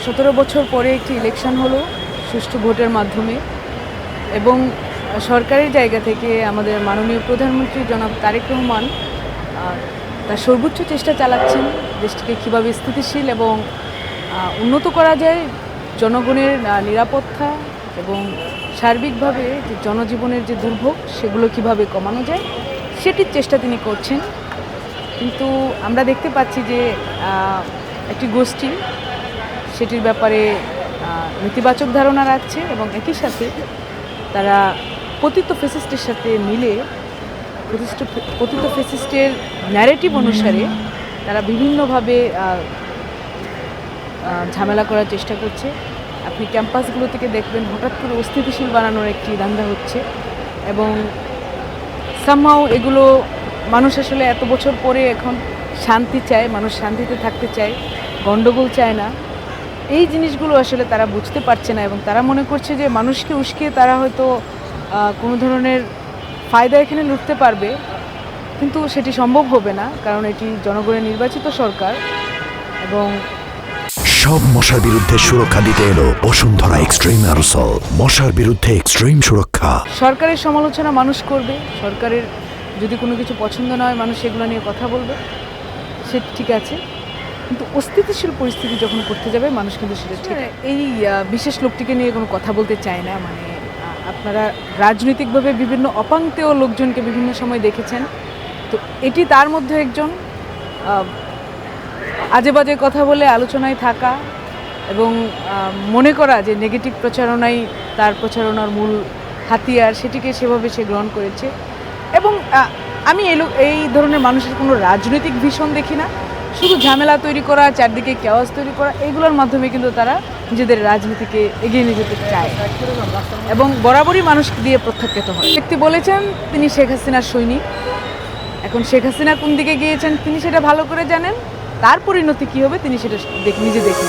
17 বছর পরে একটি ইলেকশন হলো সুষ্ঠু ভোটের মাধ্যমে এবং সরকারি জায়গা থেকে আমাদের মাননীয় প্রধানমন্ত্রী জনাব তারেক রহমান তার সর্বোচ্চ চেষ্টা চালাচ্ছেন দেশটিকে কীভাবে স্থিতিশীল এবং উন্নত করা যায়, জনগণের নিরাপত্তা এবং সার্বিকভাবে যে জনজীবনের যে দুর্ভোগ সেগুলো কিভাবে কমানো যায় সেটির চেষ্টা তিনি করছেন। কিন্তু আমরা দেখতে পাচ্ছি যে একটি গোষ্ঠী সেটির ব্যাপারে নেতিবাচক ধারণা রাখছে এবং একই সাথে তারা পতিত ফ্যাসিস্টের সাথে মিলে পতিত ফ্যাসিস্টের ন্যারেটিভ অনুসারে তারা বিভিন্নভাবে ঝামেলা করার চেষ্টা করছে। আপনি ক্যাম্পাসগুলো থেকে দেখবেন হঠাৎ করে অস্থিতিশীল বানানোর একটি ধান্দা হচ্ছে এবং সামহাও এগুলো মানুষ আসলে এত বছর পরে এখন শান্তি চায়, মানুষ শান্তিতে থাকতে চায়, গণ্ডগোল চায় না। এই জিনিসগুলো আসলে তারা বুঝতে পারছে না এবং তারা মনে করছে যে মানুষকে উস্কে তারা হয়তো কোনো ধরনের ফায়দা এখানে লুটতে পারবে, কিন্তু সেটি সম্ভব হবে না, কারণ এটি জনগণের নির্বাচিত সরকার। এবং সব মশার বিরুদ্ধে সুরক্ষা দিতে এলো বসুন্ধরা এক্সট্রিম অ্যারোসল, মশার বিরুদ্ধে এক্সট্রিম সুরক্ষা। সরকারের সমালোচনা মানুষ করবে, সরকারের যদি কোনো কিছু পছন্দ না হয় মানুষ এগুলো নিয়ে কথা বলবে, সে ঠিক আছে, কিন্তু অস্থিতিশীল পরিস্থিতি যখন করতে যাবে মানুষ কিন্তু সেটা ঠিক। এই বিশেষ লোকটিকে নিয়ে কোনো কথা বলতে চায় না। মানে আপনারা রাজনৈতিকভাবে বিভিন্ন অপাঙ্ক্তেয় লোকজনকে বিভিন্ন সময় দেখেছেন, তো এটি তার মধ্যে একজন। আজে বাজে কথা বলে আলোচনায় থাকা এবং মনে করা যে নেগেটিভ প্রচারণাই তার প্রচারণার মূল হাতিয়ার, সেটিকে সেভাবে সে গ্রহণ করেছে। এবং আমি এই ধরনের মানুষের কোনো রাজনৈতিক ভীষণ দেখি না, শুধু ঝামেলা তৈরি করা, চারদিকে কেওয়াজ তৈরি করা, এইগুলোর মাধ্যমে কিন্তু তারা নিজেদের রাজনীতিকে এগিয়ে নিয়ে যেতে চায় এবং বরাবরই মানুষ দিয়ে প্রত্যাখ্যাত হয়। ব্যক্তি বলেছেন তিনি শেখ হাসিনার সৈনিক। এখন শেখ হাসিনা কোন দিকে গিয়েছেন তিনি সেটা ভালো করে জানেন, তার পরিণতি কী হবে তিনি সেটা নিজে দেখেন।